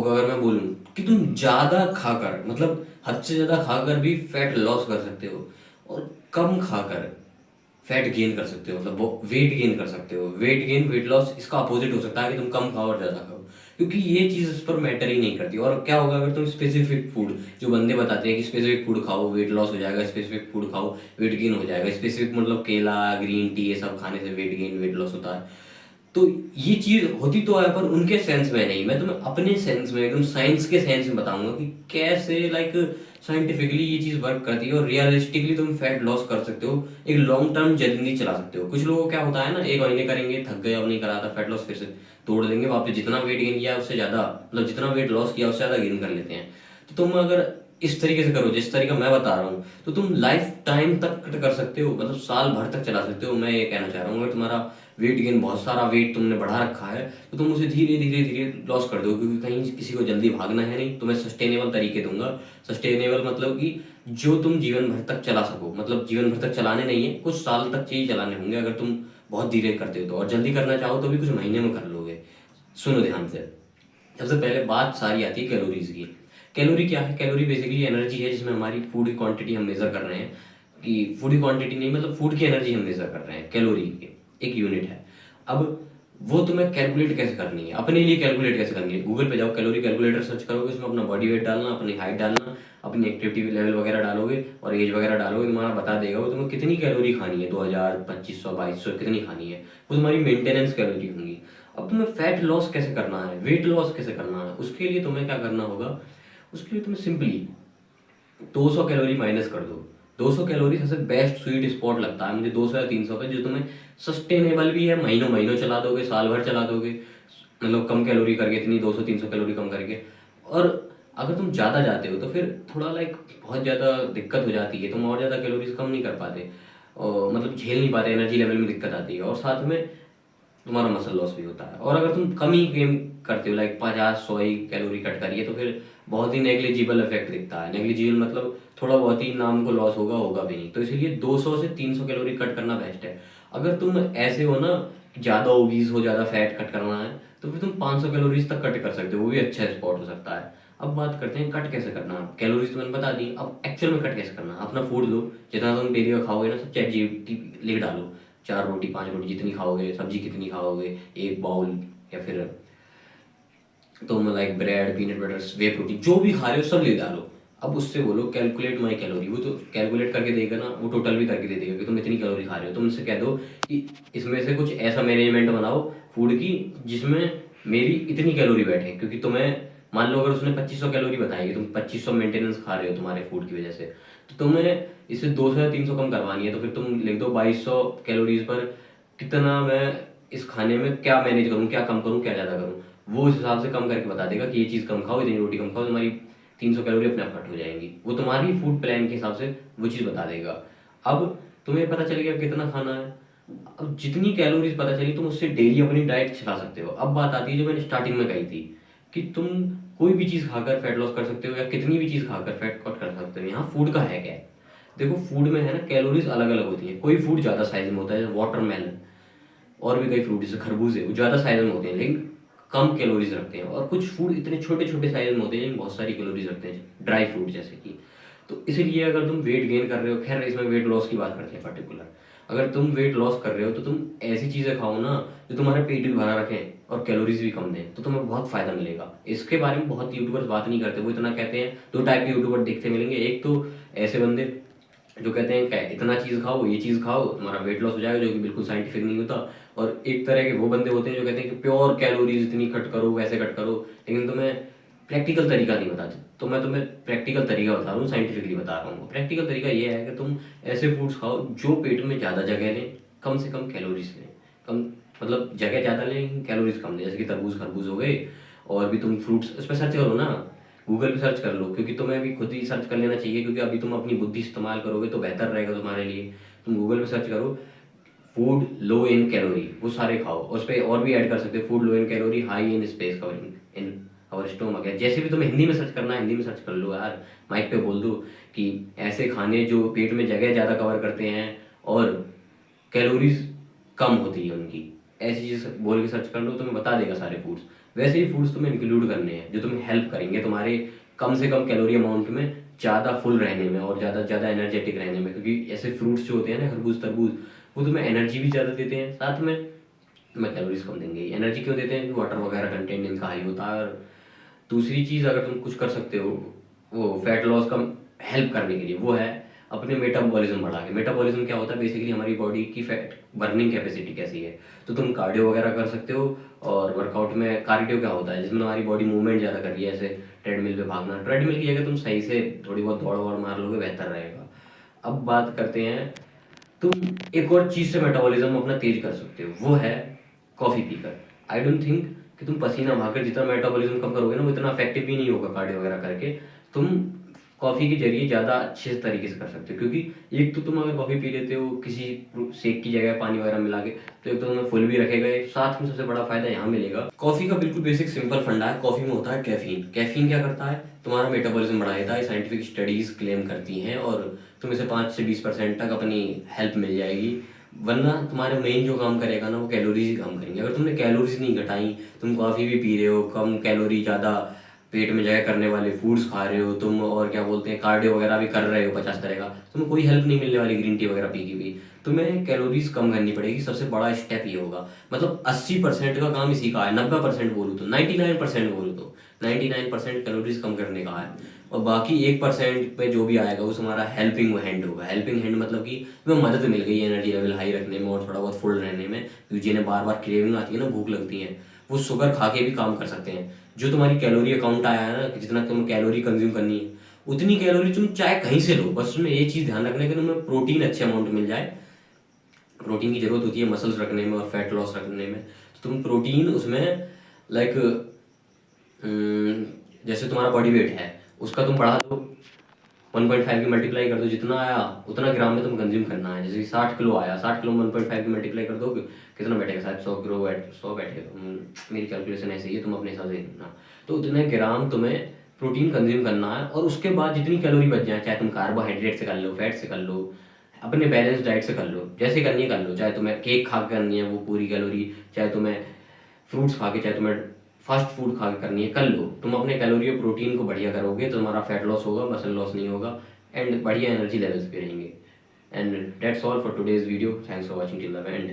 होगा अगर मैं बोलूँ कि तुम ज़्यादा खाकर, मतलब हद से ज़्यादा खाकर भी फैट लॉस कर सकते हो, और कम खाकर फैट गेन कर सकते हो, मतलब वो वेट गेन कर सकते हो। वेट गेन वेट लॉस इसका अपोजिट हो सकता है कि तुम कम खाओ और ज़्यादा खाओ, क्योंकि ये चीज़ इस पर मैटर ही नहीं करती। और क्या होगा अगर तुम स्पेसिफिक फूड, जो बंदे बताते हैं कि स्पेसिफिक फूड खाओ वेट लॉस हो जाएगा, स्पेसिफिक फूड खाओ वेट गेन हो जाएगा, स्पेसिफिक मतलब केला, ग्रीन टी, ये सब खाने से वेट गेन वेट लॉस होता है, तो ये चीज होती तो है पर उनके सेंस में नहीं। मैं तुम्हें अपने सेंस में, एकदम साइंस के सेंस में बताऊंगा कि कैसे लाइक साइंटिफिकली ये चीज वर्क करती है और रियलिस्टिकली तुम फैट लॉस कर सकते हो, एक लॉन्ग टर्म जिंदगी चला सकते हो। कुछ लोगों को क्या होता है ना, एक महीने करेंगे, थक गए, अब नहीं करा था फैट लॉस, फिर से तोड़ देंगे वापस, जितना वेट गेन किया उससे ज्यादा, मतलब जितना वेट लॉस किया उससे ज्यादा गेन कर लेते हैं। तो तुम अगर इस तरीके से करो जिस तरीका मैं बता रहा हूँ, तो तुम लाइफ टाइम तक कट कर सकते हो, मतलब साल भर तक चला सकते हो। मैं ये कहना चाह रहा हूँ, अगर तुम्हारा वेट गेन, बहुत सारा वेट तुमने बढ़ा रखा है, तो तुम उसे धीरे धीरे धीरे लॉस कर दो, क्योंकि कहीं किसी को जल्दी भागना है नहीं। तुम्हें सस्टेनेबल तरीके दूंगा। सस्टेनेबल मतलब कि जो तुम जीवन भर तक चला सको, मतलब जीवन भर तक चलाने नहीं है, कुछ साल तक चाहिए चलाने होंगे अगर तुम बहुत धीरे करते हो तो, और जल्दी करना चाहो तो भी कुछ महीने में कर लोगे। सुनो ध्यान से। सबसे पहले बात सारी आती है कैलोरीज की। कैलोरी क्या है? कैलोरी बेसिकली एनर्जी है, जिसमें हमारी फूड की क्वांटिटी हम मेजर कर रहे हैं, कि फूड की क्वांटिटी नहीं, मतलब फूड की एनर्जी हम मेजर कर रहे हैं, कैलोरी की एक यूनिट है। अब वो तुम्हें कैलकुलेट कैसे करनी है, अपने लिए कैलकुलेट कैसे करनी है? गूगल पे जाओ, कैलोरी कैलकुलेटर सर्च करोगे, उसमें अपना बॉडी वेट डालना, अपनी हाइट डालना, अपनी एक्टिविटी लेवल वगैरह डालोगे और एज वगैरह डालोगे, तुम्हारा बता देगा वो तुम्हें कितनी कैलोरी खानी है, 2000, 2500, 2200 कितनी खानी है। वो तुम्हारी मेंटेनेंस कैलोरी होंगी। अब तुम्हें फैट लॉस कैसे करना है, वेट लॉस कैसे करना है, उसके लिए तुम्हें क्या करना होगा? उसके लिए तुम्हें सिंपली 200 कैलोरी माइनस कर दो। 200 कैलोरी सबसे बेस्ट स्वीट स्पॉट लगता है मुझे, 200 या 300 पे, जो तुम्हें सस्टेनेबल भी है, महीनों महीनों चला दोगे, साल भर चला दोगे, मतलब कम कैलोरी करके, इतनी 200-300 कैलोरी कम करके। और अगर तुम ज़्यादा जाते हो तो फिर थोड़ा लाइक बहुत ज़्यादा दिक्कत हो जाती है, तुम और ज़्यादा कैलोरीज कम नहीं कर पाते, और मतलब झेल नहीं पाते, एनर्जी लेवल में दिक्कत आती है, और साथ में तुम्हारा मसल लॉस भी होता है। और अगर तुम कम ही गेम करते हो, लाइक 50-100 ही कैलोरी कट करिए, तो फिर बहुत ही नेग्लिजिबल इफेक्ट दिखता है। नेग्लिजिबल मतलब थोड़ा बहुत ही नाम को लॉस होगा, होगा भी नहीं। तो इसलिए 200 से 300 कैलोरी कट करना बेस्ट है। अगर तुम ऐसे हो ना, ज़्यादा ओबीज हो, ज़्यादा फैट कट करना है, तो फिर तुम 500 कैलोरीज तक कट कर सकते हो, वो भी अच्छा स्पॉट हो सकता है। अब बात करते हैं कट कैसे करना है। कैलोरीज तो मैंने बता दी, अब एक्चुअल में कट कैसे करना है। अपना फूड लो, जितना तुम डेली का खाओगे ना, सब चैट जीपीटी लिख डालो, 4 रोटी 5 रोटी जितनी खाओगे, सब्जी कितनी खाओगे, एक बाउल, या फिर तुम लाइक ब्रेड, पीनट बटर, वे प्रोटीन, जो भी खा रहे हो सब ले डालो। अब उससे बोलो कैलकुलेट माई कैलोरी, वो तो कैलकुलेट करके देगा ना, वो टोटल भी करके दे देगा कि तुम इतनी कैलोरी खा रहे हो। तुम उससे कह दो कि इसमें से कुछ ऐसा मैनेजमेंट बनाओ फूड की जिसमें मेरी इतनी कैलोरी बैठे, क्योंकि तुम्हें मान लो अगर उसने 2500 कैलोरी बताई कि तुम 2500 मेंटेनेंस खा रहे हो तुम्हारे फूड की वजह से, तो तुम्हें इसे 200 या 300 कम करवानी है, तो फिर तुम लिख दो 2200 कैलोरीज पर कितना मैं इस खाने में क्या मैनेज करूँ, क्या कम करूँ, क्या ज़्यादा करूँ। वो उस हिसाब से कम करके बता देगा कि ये चीज़ कम खाओ, इतनी रोटी कम खाओ, तुम्हारी 300 कैलोरी अपने आप कट हो जाएंगी। वो तुम्हारी फूड प्लान के हिसाब से वो चीज़ बता देगा। अब तुम्हें पता चल गया कितना खाना है। अब जितनी कैलोरीज पता चली, तुम उससे डेली अपनी डाइट चला सकते हो। अब बात आती है जो मैंने स्टार्टिंग में कही थी, कि तुम कोई भी चीज़ खाकर फैट लॉस कर सकते हो, या कितनी भी चीज़ खाकर फैट कट कर सकते हो। यहाँ फूड का है क्या है? देखो, फूड में है ना, कैलोरीज अलग अलग होती हैं। कोई फूड ज़्यादा साइज में होता है, जैसे वाटरमेलन, और भी कई फ्रूट जैसे खरबूज है, वो ज़्यादा साइज में होते हैं लेकिन कम कैलोरीज रखते हैं। और कुछ फूड इतने छोटे छोटे साइज में होते हैं लेकिन बहुत सारी कैलोरीज रखते हैं, ड्राई फ्रूट जैसे कि। तो इसीलिए अगर तुम वेट गेन कर रहे हो, खैर इसमें वेट लॉस की बात करते हैं पर्टिकुलर, अगर तुम वेट लॉस कर रहे हो तो तुम ऐसी चीज़ें खाओ ना जो तुम्हारे पेट भी भरा रखें और कैलोरीज भी कम दें, तो तुम्हें बहुत फायदा मिलेगा। इसके बारे में बहुत यूट्यूबर्स बात नहीं करते, वो इतना कहते हैं। दो टाइप के यूट्यूबर देखते मिलेंगे, एक तो ऐसे बंदे जो कहते हैं क्या इतना चीज़ खाओ, ये चीज़ खाओ, तुम्हारा वेट लॉस हो जाएगा, जो कि बिल्कुल साइंटिफिक नहीं होता। और एक तरह के वो बंदे होते हैं जो कहते हैं कि प्योर कैलोरीज इतनी कट करो, वैसे कट करो, लेकिन तुम्हें प्रैक्टिकल तरीका नहीं बताते। तो मैं तुम्हें प्रैक्टिकल तरीका बता रहा हूँ, साइंटिफिकली बता रहा हूँ। प्रैक्टिकल तरीका ये है कि तुम ऐसे फूड्स खाओ जो पेट में ज़्यादा जगह लें, कम से कम कैलोरीज लें। कम मतलब जगह ज़्यादा लें, कैलोरीज कम लें, जैसे कि तरबूज खरबूज हो गए। और भी तुम फ्रूट्स उस पर सर्च करो ना, गूगल पे सर्च कर लो, क्योंकि तुम्हें भी खुद ही सर्च कर लेना चाहिए, क्योंकि अभी तुम अपनी बुद्धि इस्तेमाल करोगे तो बेहतर रहेगा तुम्हारे लिए। तुम गूगल पे सर्च करो फूड लो इन कैलोरी, वो सारे खाओ। उस पर और भी ऐड कर सकते हो, food low in calorie, high in space covering in और स्टोमक है। जैसे भी तुम्हें हिंदी में सर्च करना है, हिंदी में सर्च कर लो यार, माइक पे बोल दो कि ऐसे खाने जो पेट में जगह ज़्यादा कवर करते हैं और कैलोरीज कम होती है उनकी, ऐसी चीज़ बोल के सर्च कर लो, तुम्हें बता देगा सारे फूड्स। वैसे ही फूड्स तुम्हें इंक्लूड करने हैं जो तुम्हें हेल्प करेंगे तुम्हारे कम से कम कैलोरी अमाउंट में ज़्यादा फुल रहने में और ज़्यादा ज़्यादा एनर्जेटिक रहने में, क्योंकि ऐसे फ्रूट्स जो होते हैं ना, खरबूज तरबूज, वो तुम्हें एनर्जी भी ज़्यादा देते हैं, साथ में तुम्हें कैलोरीज कम देंगे। एनर्जी क्यों देते हैं? वाटर वगैरह कंटेंट इनका हाई होता है। और दूसरी चीज़ अगर तुम कुछ कर सकते हो वो फैट लॉस का हेल्प करने के लिए, वो है अपने मेटाबॉलिज्म बढ़ा के। मेटाबॉलिज्म क्या होता है? बेसिकली हमारी बॉडी की फैट बर्निंग कैपेसिटी कैसी है। तो तुम कार्डियो वगैरह कर सकते हो। और वर्कआउट में कार्डियो क्या होता है? जिसमें हमारी बॉडी मूवमेंट ज़्यादा कर रही है, जैसे ट्रेडमिल पे भागना। ट्रेडमिल की जगह तुम सही से थोड़ी बहुत दौड़ वौड़ मार लोगे, बेहतर रहेगा। अब बात करते हैं, तुम एक और चीज़ से मेटाबॉलिज्म अपना तेज कर सकते हो, वो है कॉफ़ी पीकर। आई डोंट थिंक कि तुम पसीना बहाकर जितना मेटाबॉलिज्म कम करोगे ना, वो इतना इफेक्टिव भी नहीं होगा कार्डियो वगैरह करके। तुम कॉफ़ी के जरिए ज़्यादा अच्छे तरीके से कर सकते हो, क्योंकि एक तो तुम अगर कॉफ़ी पी लेते हो किसी शेक की जगह पानी वगैरह मिला के, तो एक तो तुम्हें फुल भी रखेगा ये, साथ में सबसे बड़ा फायदा यहाँ मिलेगा। कॉफ़ी का बिल्कुल बेसिक सिंपल फंडा है, कॉफ़ी में होता है कैफीन। कैफीन क्या करता है? तुम्हारा मेटाबॉलिज्म बढ़ा देता है, साइंटिफिक स्टडीज़ क्लेम करती हैं। और तुम्हें से 5 से 20% तक अपनी हेल्प मिल जाएगी। वरना तुम्हारे मेन जो काम करेगा ना, वो कैलोरीज ही काम करेंगे। अगर तुमने कैलोरीज नहीं घटाई, तुम कॉफ़ी भी पी रहे हो, कम कैलोरी ज़्यादा पेट में जगह करने वाले फूड्स खा रहे हो तुम, और क्या बोलते हैं कार्डियो वगैरह भी कर रहे हो 50 तरह का, तुम्हें कोई हेल्प नहीं मिलने वाली ग्रीन टी वगैरह पी की भी। तुम्हें कैलोरीज कम करनी पड़ेगी। सबसे बड़ा स्टेप ये होगा। मतलब 80% का काम इसी का है, 90% बोलूँ तो, 99% बोलूँ तो 99% कैलोरीज कम करने का है। और बाकी 1% पे जो भी आएगा वो तुम्हारा हेल्पिंग हैंड होगा। हेल्पिंग हैंड मतलब कि तुम्हें मदद मिल गई एनर्जी लेवल हाई रखने में और थोड़ा बहुत फुल रहने में। क्योंकि जिन्हें बार बार क्रेविंग आती है ना, भूख लगती है, वो शुगर खा के भी काम कर सकते हैं। जो तुम्हारी कैलोरी अकाउंट आया है ना, कि जितना तुम कैलोरी कंज्यूम करनी है, उतनी कैलोरी तुम चाहे कहीं से लो, बस तुम्हें ये चीज़ ध्यान रखना है कि तुम्हें प्रोटीन अच्छे अमाउंट मिल जाए। प्रोटीन की जरूरत होती है मसल्स रखने में और फैट लॉस रखने में। तो तुम प्रोटीन उसमें लाइक जैसे तुम्हारा बॉडी वेट है उसका तुम बढ़ा दो, 1.5 की मल्टीप्लाई कर दो, जितना आया उतना ग्राम में तुम कंज्यूम करना है। जैसे 60 किलो आया, 60 किलो 1.5 की मल्टीप्लाई कर दो, कितना बैठेगा? शायद 100 बैठेगा। मेरी कैलकुलेशन ऐसे ही है, तुम अपने हिसाब से देखना। तो उतने ग्राम तुम्हें प्रोटीन कंज्यूम करना है। और उसके बाद जितनी कैलोरी बच जाए, चाहे तुम कार्बोहाइड्रेट से कर लो, फैट से कर लो, अपने बैलेंस डाइट से कर लो, जैसे करनी है कर लो। चाहे तुम्हें केक खा के करनी है वो पूरी कैलोरी, चाहे तुम्हें फ्रूट्स खा के, चाहे तुम्हें फास्ट फूड खा के करनी है, कर लो। तुम अपने कैलोरी और प्रोटीन को बढ़िया करोगे तो तुम्हारा फैट लॉस होगा, मसल लॉस नहीं होगा, एंड बढ़िया एनर्जी लेवल्स पे रहेंगे। And that's all for today's video. Thanks for watching till the end.